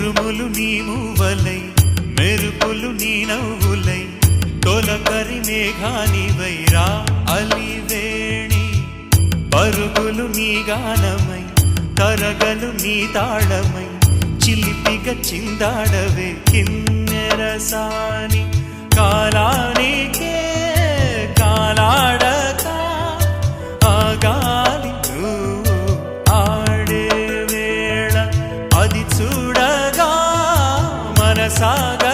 ఉరుములు నీ మూవలై మెరుపులు నీ నవ్వులై తొలకరి మేఘానివైరా అలివేణి పరుగులు నీ గానమై తరగలు నీ తాళమై చిలిపిగ చిందాడవే కిన్నెరసాని కాలానికే కాలాడక ఆగాలి నువ్వు ఆడే వేళ అది చూడగా మనసాగ